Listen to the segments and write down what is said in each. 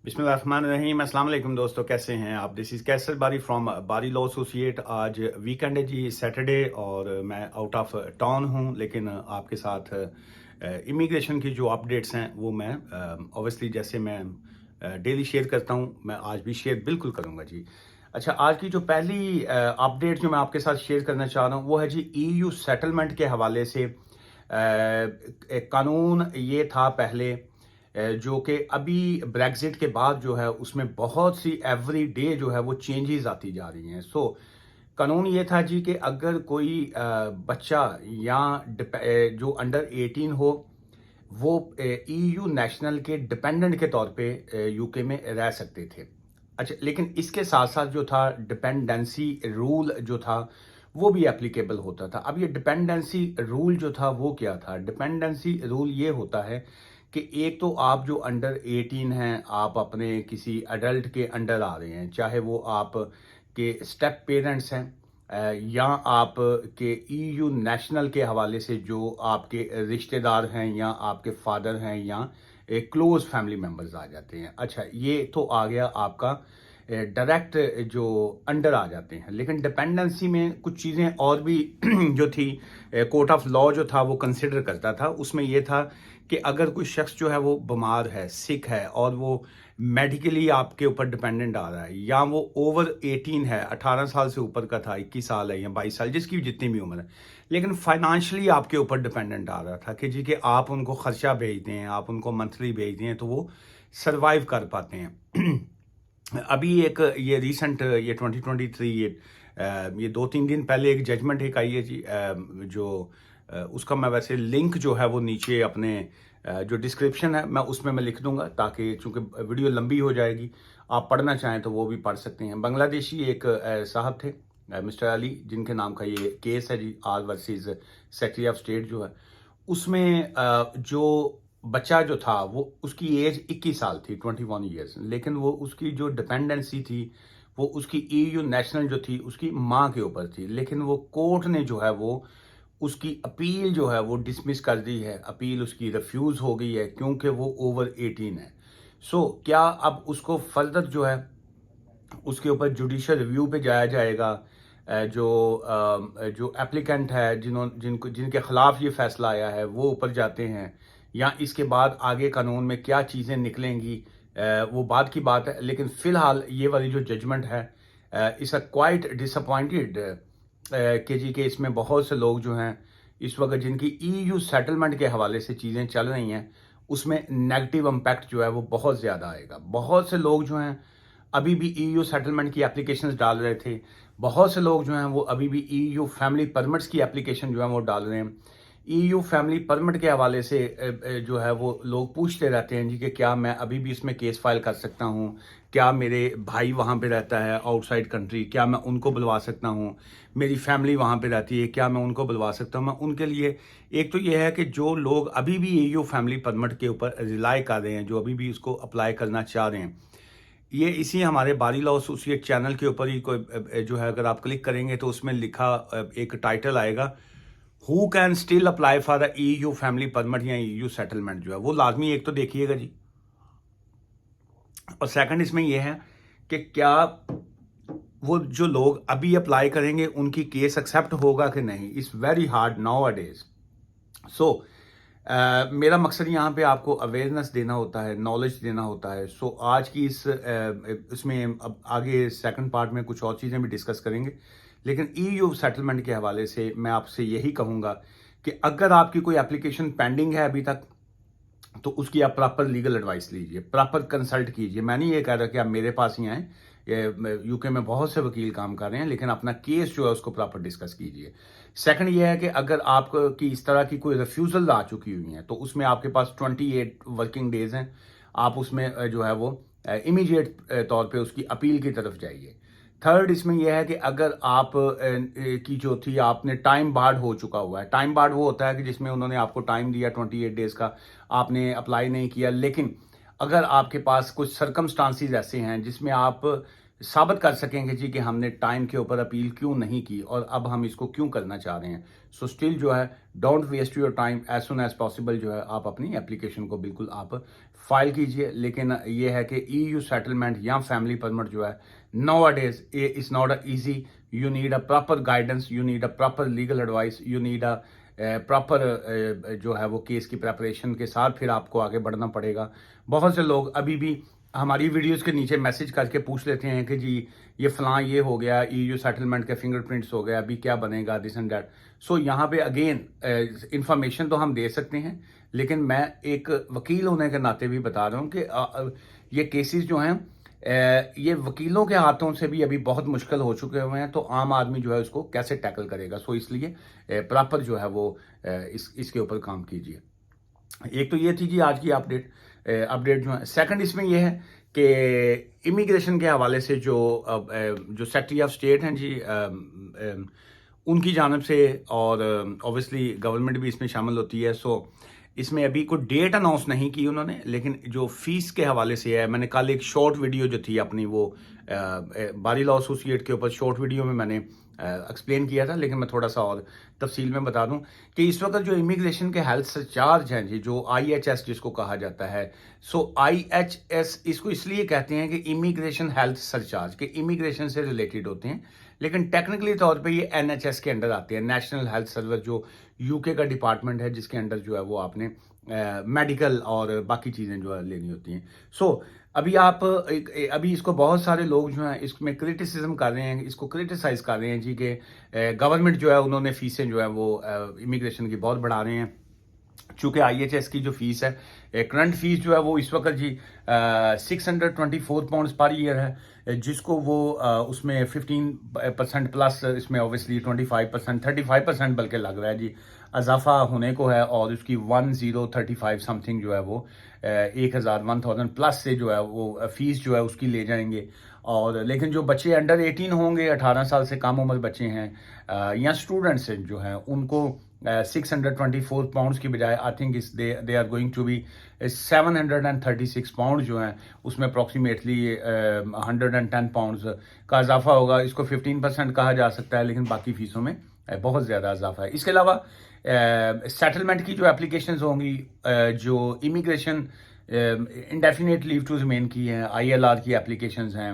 बिस्मिल्लाहिर्रहमानिर्रहीम। अस्सलाम वालेकुम दोस्तों, कैसे हैं आप? दिस इज़ कैसर बारी फ्रॉम बारी लॉ एसोसिएट। आज वीकेंड है जी, सैटरडे, और मैं आउट ऑफ टाउन हूँ, लेकिन आपके साथ इमिग्रेशन की जो अपडेट्स हैं वो मैं ऑब्वियसली जैसे मैं डेली शेयर करता हूँ, मैं आज भी शेयर बिल्कुल करूँगा जी। अच्छा, आज की जो पहली अपडेट जो मैं आपके साथ शेयर करना चाह रहा हूँ वो है जी ईयू सेटलमेंट के हवाले से। एक कानून ये था पहले, जो कि अभी ब्रेग्जिट के बाद जो है उसमें बहुत सी एवरी डे जो है वो चेंजेस आती जा रही हैं। कानून ये था जी कि अगर कोई बच्चा या जो अंडर 18 हो, वो ईयू नेशनल के डिपेंडेंट के तौर पे यूके में रह सकते थे। अच्छा, लेकिन इसके साथ साथ जो था डिपेंडेंसी रूल जो था वो भी एप्लीकेबल होता था। अब ये डिपेंडेंसी रूल जो था वो क्या था? डिपेंडेंसी रूल ये होता है कि एक तो आप जो अंडर 18 हैं, आप अपने किसी अडल्ट के अंडर आ रहे हैं, चाहे वो आप के स्टेप पेरेंट्स हैं या आप के ईयू नेशनल के हवाले से जो आपके रिश्तेदार हैं या आपके फादर हैं या एक क्लोज फैमिली मेंबर्स आ जाते हैं। अच्छा, ये तो आ गया आपका डायरेक्ट जो अंडर आ जाते हैं। लेकिन डिपेंडेंसी में कुछ चीज़ें और भी जो थी, कोर्ट ऑफ लॉ जो था वो कंसिडर करता था। उसमें ये था कि अगर कोई शख्स जो है वो बीमार है, सिक है, और वो मेडिकली आपके ऊपर डिपेंडेंट आ रहा है, या वो ओवर 18 है, 18 साल से ऊपर का था, 21 साल है या 22 साल, जिसकी भी जितनी भी उम्र है, लेकिन फाइनेंशियली आपके ऊपर डिपेंडेंट आ रहा था कि जी कि आप उनको खर्चा भेजते हैं, आप उनको मंथली भेजते हैं तो वो सर्वाइव कर पाते हैं। अभी एक ये रिसेंट ये 2023 ये 2-3 दिन पहले एक जजमेंट एक आई है जी, उसका मैं वैसे लिंक जो है वो नीचे अपने जो डिस्क्रिप्शन है मैं उसमें मैं लिख दूंगा, ताकि चूंकि वीडियो लंबी हो जाएगी, आप पढ़ना चाहें तो वो भी पढ़ सकते हैं। बांग्लादेशी एक साहब थे, मिस्टर अली, जिनके नाम का ये केस है जी, R versus secretary of state जो है। उसमें जो बच्चा जो था वो उसकी एज 21 साल थी, 21 ईयर्स, लेकिन वो उसकी जो डिपेंडेंसी थी वो उसकी ईयू नेशनल जो थी उसकी माँ के ऊपर थी। लेकिन वो कोर्ट ने जो है वो उसकी अपील जो है वो डिसमिस कर दी है, अपील उसकी रिफ्यूज हो गई है क्योंकि वो ओवर 18 है। क्या अब उसको फर्दर जो है उसके ऊपर जुडिशियल रिव्यू पे जाया जाएगा? जो एप्लीकेंट है, जिनके खिलाफ ये फैसला आया है, वो ऊपर जाते हैं, या इसके बाद आगे कानून में क्या चीज़ें निकलेंगी, वो बाद की बात है। लेकिन फिलहाल ये वाली जो जजमेंट है, इस क्वाइट डिसअपॉइंटेड के जी के इसमें बहुत से लोग जो हैं इस वक्त जिनकी ईयू सेटलमेंट के हवाले से चीज़ें चल रही हैं, उसमें नेगेटिव इम्पैक्ट जो है वो बहुत ज़्यादा आएगा। बहुत से लोग जो हैं अभी भी ईयू सेटलमेंट की एप्लीकेशंस डाल रहे थे। बहुत से लोग जो हैं वो अभी भी ईयू फैमिली परमिट्स की एप्लीकेशन जो है वो डाल रहे हैं। ईयू फैमिली परमिट के हवाले से जो है वो लोग पूछते रहते हैं जी कि क्या मैं अभी भी इसमें केस फाइल कर सकता हूँ? क्या मेरे भाई वहाँ पे रहता है आउटसाइड कंट्री, क्या मैं उनको बुलवा सकता हूँ? मेरी फैमिली वहाँ पे रहती है, क्या मैं उनको बुलवा सकता हूँ? मैं उनके लिए एक तो ये है कि जो लोग अभी भी ईयू फैमिली परमिट के ऊपर रिलाई कर रहे हैं, जो अभी भी इसको अप्लाई करना चाह रहे हैं, ये इसी हमारे बारी लॉ एसोसिएट चैनल के ऊपर ही कोई जो है, अगर आप क्लिक करेंगे तो उसमें लिखा एक टाइटल आएगा, who can still apply for the EU family permit या ईयू सेटलमेंट, जो है वो लाजमी एक तो देखिएगा जी। और सेकंड इसमें यह है कि क्या वो जो लोग अभी अप्लाई करेंगे उनकी केस एक्सेप्ट होगा कि नहीं। It's very hard now a days. मेरा मकसद यहाँ पे आपको अवेयरनेस देना होता है, नॉलेज देना होता है। आज की इसमें अब आगे सेकंड पार्ट में कुछ और चीज़ें भी डिस्कस करेंगे, लेकिन ईयू सेटलमेंट के हवाले से मैं आपसे यही कहूँगा कि अगर आपकी कोई एप्लीकेशन पेंडिंग है अभी तक, तो उसकी आप प्रॉपर लीगल एडवाइस लीजिए, प्रॉपर कंसल्ट कीजिए। मैं नहीं ये कह रहा कि आप मेरे पास ही आएँ, यूके में बहुत से वकील काम कर रहे हैं, लेकिन अपना केस जो है उसको प्रॉपर डिस्कस कीजिए। सेकंड ये है कि अगर आपकी इस तरह की कोई रिफ्यूज़ल आ चुकी हुई है तो उसमें आपके पास 28 वर्किंग डेज हैं, आप उसमें जो है वो इमीडिएट तौर पे उसकी अपील की तरफ जाइए। थर्ड इसमें यह है कि अगर आप की जो थी आपने टाइम बार्ड हो चुका हुआ है। टाइम बार्ड वो होता है कि जिसमें उन्होंने आपको टाइम दिया 28 डेज का, आपने अप्लाई नहीं किया, लेकिन अगर आपके पास कुछ सर्कमस्टांसिस ऐसे हैं जिसमें आप साबित कर सकेंगे जी कि हमने टाइम के ऊपर अपील क्यों नहीं की और अब हम इसको क्यों करना चाह रहे हैं, स्टिल जो है don't waste your time, as soon as possible जो है आप अपनी एप्लीकेशन को बिल्कुल आप फाइल कीजिए। लेकिन ये है कि EU सेटलमेंट या फैमिली परमिट जो है nowadays it's not a easy. You need a proper guidance, you need a proper legal advice, you need a proper जो है वो केस की प्रेपरेशन के साथ फिर आपको आगे बढ़ना पड़ेगा। बहुत से लोग अभी भी हमारी वीडियोस के नीचे मैसेज करके पूछ लेते हैं कि जी ये फलां ये हो गया, EU सेटलमेंट के फिंगरप्रिंट्स हो गया, अभी क्या बनेगा, दिस एंड दैट। सो यहाँ पे अगेन इंफॉर्मेशन तो हम दे सकते हैं, लेकिन मैं एक वकील होने के नाते भी बता रहा हूँ कि ये केसेस जो हैं ये वकीलों के हाथों से भी अभी बहुत मुश्किल हो चुके हुए हैं, तो आम आदमी जो है उसको कैसे टैकल करेगा। सो इसलिए प्रॉपर जो है वो इसके ऊपर काम कीजिए। एक तो ये थी जी आज की अपडेट जो है। सेकंड इसमें ये है कि इमिग्रेशन के हवाले से जो सेक्रेटरी ऑफ स्टेट हैं जी, उनकी जानब से, और ऑब्वियसली गवर्नमेंट भी इसमें शामिल होती है। सो इसमें अभी कोई डेट अनाउंस नहीं की उन्होंने, लेकिन जो फीस के हवाले से है, मैंने कल एक शॉर्ट वीडियो जो थी अपनी वो बारी लॉ एसोसिएट के ऊपर शॉर्ट वीडियो में मैंने एक्सप्लेन किया था, लेकिन मैं थोड़ा सा और तफसील में बता दूं कि इस वक्त जो इमिग्रेशन के हेल्थ सरचार्ज हैं जी, जो IHS जिसको कहा जाता है। सो IHS इसको इसलिए कहते हैं कि इमिग्रेशन हेल्थ सरचार्ज, के इमिग्रेशन से रिलेटेड होते हैं, लेकिन टेक्निकली तौर पे ये NHS के अंडर आते हैं, नेशनल हेल्थ सर्विस, जो UK का डिपार्टमेंट है, जिसके अंडर जो है वो आपने मेडिकल और बाकी चीज़ें जो है लेनी होती हैं। सो अभी इसको बहुत सारे लोग जो हैं इसमें क्रिटिसिज्म कर रहे हैं, इसको क्रिटिसाइज कर रहे हैं जी कि गवर्नमेंट जो है उन्होंने फीसें जो है वो इमिग्रेशन की बहुत बढ़ा रहे हैं। चूँकि IHS की जो फीस है, करंट फीस जो है वो इस वक्त जी 624 पाउंड्स पर ईयर है, जिसको वो उसमें 15% प्लस इसमें ऑब्वियसली 25% 35% बल्कि लग रहा है जी इजाफा होने को है, और उसकी 1035 समथिंग जो है वो 1000 प्लस से जो है वो फीस जो है उसकी ले जाएंगे। और लेकिन जो बच्चे अंडर 18 होंगे, 18 साल से कम उम्र बच्चे हैं या स्टूडेंट्स जो हैं, उनको 624 पाउंड्स की बजाय I think they are going to be 736 pound जो हैं, उसमें अप्रॉक्सीमेटली 110 पाउंड्स का इजाफा होगा। इसको 15% कहा जा सकता है, लेकिन बाकी फीसों में बहुत ज़्यादा इजाफा है। इसके अलावा सेटलमेंट की जो एप्लीकेशंस होंगी, जो immigration indefinite leave to remain की हैं, ILR की एप्लीकेशंस हैं,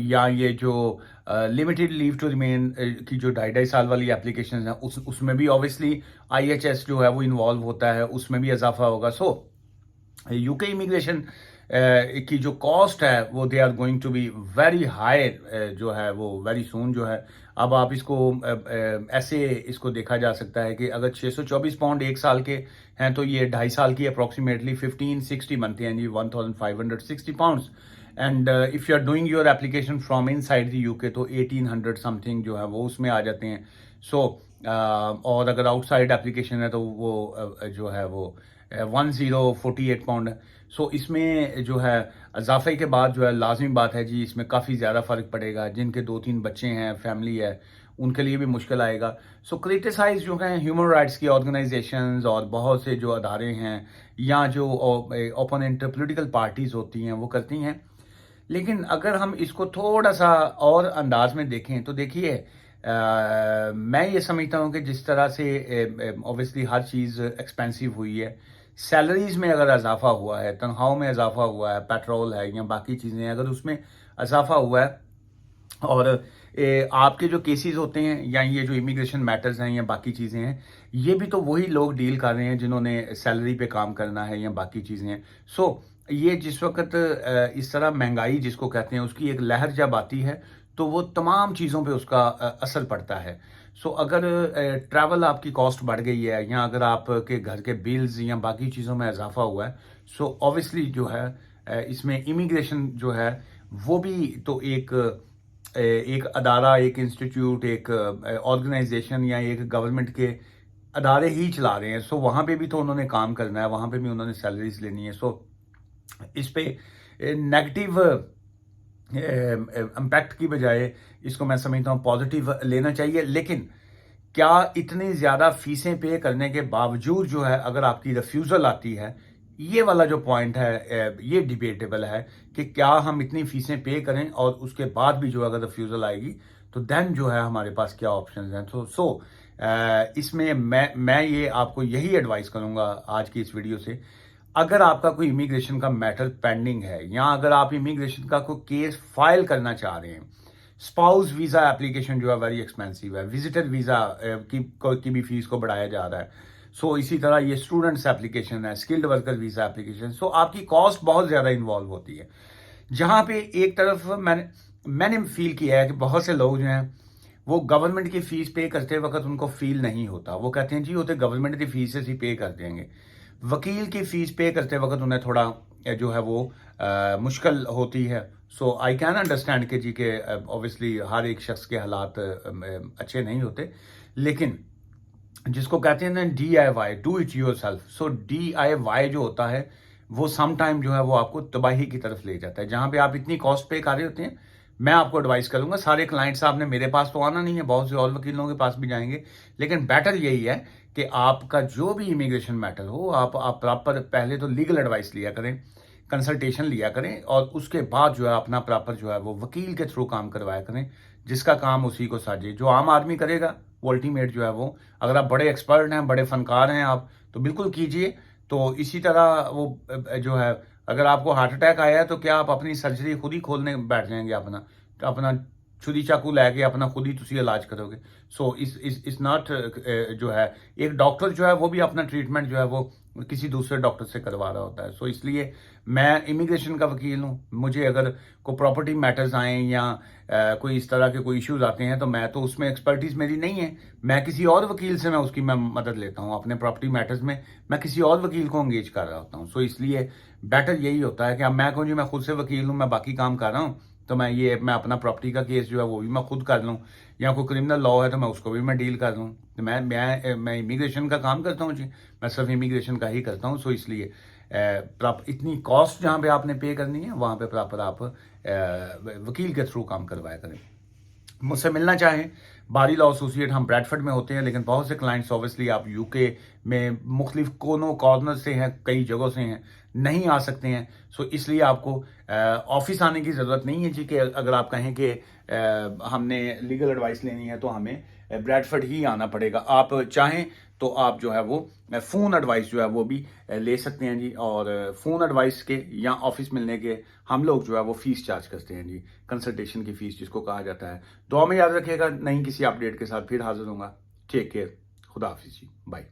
या ये जो लिमिटेड लीव टू रिमेन की जो 2.5 साल वाली एप्लीकेशंस हैं, उसमें भी ऑब्वियसली IHS जो है वो इन्वॉल्व होता है, उसमें भी इजाफा होगा। सो UK इमिग्रेशन की जो कॉस्ट है वो they are going to be very high जो है वो वेरी सून जो है। अब आप इसको ऐसे इसको देखा जा सकता है कि अगर 624 पाउंड एक साल के हैं, तो ये 2.5 साल की अप्रॉक्सीमेटली 1560 बनते हैं जी, 1560 pounds. And if you are doing your application from inside the UK, तो 1800 समथिंग जो है वो उसमें आ जाते हैं। सो और अगर आउटसाइड एप्लीकेशन है तो वो जो है वो 1048 पाउंड है। सो इसमें जो है इजाफे के बाद जो है लाजमी बात है जी, इसमें काफ़ी ज़्यादा फ़र्क पड़ेगा। जिनके 2-3 बच्चे हैं, फैमिली है, उनके लिए भी मुश्किल आएगा। सो क्रिटिसाइज जो हैं ह्यूमन राइट्स की ऑर्गेनाइजेशंस और बहुत से जो अदारे हैं या जो ओपोनेंट पॉलिटिकल पार्टीज़ होती हैं वो करती हैं। लेकिन अगर हम इसको थोड़ा सा और अंदाज में देखें तो देखिए, मैं ये समझता हूँ कि जिस तरह से ऑब्वियसली हर चीज़ एक्सपेंसिव हुई है, सैलरीज में अगर इजाफा हुआ है, तनख्वाहों में इजाफा हुआ है, पेट्रोल है या बाकी चीज़ें अगर उसमें इजाफा हुआ है, और आपके जो केसेस होते हैं या ये जो इमिग्रेशन मैटर्स हैं या बाकी चीज़ें हैं, ये भी तो वही लोग डील कर रहे हैं जिन्होंने सैलरी पे काम करना है या बाकी चीज़ें हैं। सो ये जिस वक्त इस तरह महंगाई जिसको कहते हैं उसकी एक लहर जब आती है, तो वो तमाम चीज़ों पे उसका असर पड़ता है। सो अगर ट्रैवल आपकी कॉस्ट बढ़ गई है, या अगर आपके घर के बिल्स या बाकी चीज़ों में इजाफा हुआ है, सो ऑब्वियसली जो है इसमें इमिग्रेशन जो है वो भी तो एक अदारा, एक इंस्टीट्यूट, एक ऑर्गेनाइजेशन या एक गवर्नमेंट के अदारे ही चला रहे हैं। सो वहाँ पे भी तो उन्होंने काम करना है, वहाँ पे भी उन्होंने सैलरीज लेनी है। सो इस पे नेगेटिव इम्पैक्ट की बजाय इसको मैं समझता हूँ पॉजिटिव लेना चाहिए। लेकिन क्या इतनी ज़्यादा फीसें पे करने के बावजूद जो है अगर आपकी रिफ्यूज़ल आती है, ये वाला जो पॉइंट है ये डिबेटेबल है कि क्या हम इतनी फीसें पे करें और उसके बाद भी जो अगर रिफ्यूज़ल आएगी तो देन जो है हमारे पास क्या ऑप्शंस हैं। सो इसमें मैं ये आपको यही एडवाइस करूँगा आज की इस वीडियो से, अगर आपका कोई इमिग्रेशन का मैटर पेंडिंग है या अगर आप इमिग्रेशन का कोई केस फाइल करना चाह रहे हैं, स्पाउस वीज़ा एप्लीकेशन जो है वेरी एक्सपेंसिव है, विजिटर वीज़ा की भी फीस को बढ़ाया जा रहा है। सो इसी तरह ये स्टूडेंट्स एप्लीकेशन है, स्किल्ड वर्कर वीज़ा एप्लीकेशन, सो आपकी कॉस्ट बहुत ज़्यादा इन्वॉल्व होती है। जहाँ पे एक तरफ मैंने फील किया है कि बहुत से लोग जो हैं वो गवर्नमेंट की फीस पे करते वक्त उनको फील नहीं होता। वो कहते हैं जी वो तो गवर्नमेंट की फीस ही पे कर देंगे। वकील की फीस पे करते वक्त उन्हें थोड़ा जो है वो मुश्किल होती है। सो आई कैन अंडरस्टैंड के जी के ऑब्वियसली हर एक शख्स के हालात अच्छे नहीं होते, लेकिन जिसको कहते हैं ना DIY, do it your self. So DIY जो होता है वो सम टाइम जो है वो आपको तबाही की तरफ ले जाता है। जहां पे आप इतनी कॉस्ट पे कर रहे होते हैं, मैं आपको एडवाइस करूंगा, सारे क्लाइंट्स आपने मेरे पास तो आना नहीं है, बहुत से और वकीलों के पास भी जाएंगे, लेकिन बेटर यही है कि आपका जो भी इमिग्रेशन मैटर हो आप प्रॉपर पहले तो लीगल एडवाइस लिया करें, कंसल्टेशन लिया करें, और उसके बाद जो है अपना प्रॉपर जो है वो वकील के थ्रू काम करवाया करें, जिसका काम उसी को साझे। जो आम आदमी करेगा वो अल्टीमेट जो है वो, अगर आप बड़े एक्सपर्ट हैं, बड़े फनकार हैं आप, तो बिल्कुल कीजिए। तो इसी तरह वो जो है, अगर आपको हार्ट अटैक आया है तो क्या आप अपनी सर्जरी खुद ही खोलने बैठ जाएंगे, अपना तो अपना छुरी चाकू लैके अपना खुद ही तुसी इलाज करोगे? सो इस नॉट जो है, एक डॉक्टर जो है वो भी अपना ट्रीटमेंट जो है वो किसी दूसरे डॉक्टर से करवा रहा होता है। सो इसलिए मैं इमिग्रेशन का वकील हूँ। मुझे अगर कोई प्रॉपर्टी मैटर्स आए या कोई इस तरह के कोई इश्यूज आते हैं तो मैं तो उसमें एक्सपर्टीज मेरी नहीं है, मैं किसी और वकील से मैं मदद लेता हूँ। अपने प्रॉपर्टी मैटर्स में मैं किसी और वकील को एंगेज कर रहा होता हूँ। सो इसलिए बेटर यही होता है कि अब मैं कहूँ जी मैं खुद से वकील हूँ, मैं बाकी काम कर रहा हूँ, तो मैं अपना प्रॉपर्टी का केस जो है वो भी मैं खुद कर लूँ, या कोई क्रिमिनल लॉ है तो मैं उसको भी मैं डील कर लूँ। तो मैं इमिग्रेशन का काम करता हूँ जी, मैं सिर्फ इमिग्रेशन का ही करता हूँ। सो इसलिए इतनी कॉस्ट जहाँ पे आपने पे करनी है वहाँ पे प्रॉपर आप वकील के थ्रू काम करवाया करें। मुझसे मिलना चाहें, बारी लॉ एसोसिएट, हम ब्रैडफर्ड में होते हैं, लेकिन बहुत से क्लाइंट्स ऑब्वियसली आप यूके में मुख्तलिफ कोनों कॉर्नर से हैं, कई जगहों से हैं, नहीं आ सकते हैं। सो इसलिए आपको ऑफिस आने की ज़रूरत नहीं है जी, कि अगर आप कहें कि हमने लीगल एडवाइस लेनी है तो हमें ब्रैडफर्ड ही आना पड़ेगा। आप चाहें तो आप जो है वो फ़ोन एडवाइस जो है वो भी ले सकते हैं जी, और फ़ोन एडवाइस के या ऑफिस मिलने के हम लोग जो है वो फीस चार्ज करते हैं जी, कंसल्टेशन की फीस जिसको कहा जाता है। दुआ में याद रखिएगा, नई किसी अपडेट के साथ फिर हाजिर होऊंगा। टेक केयर, खुदा हाफिज़ जी, बाय।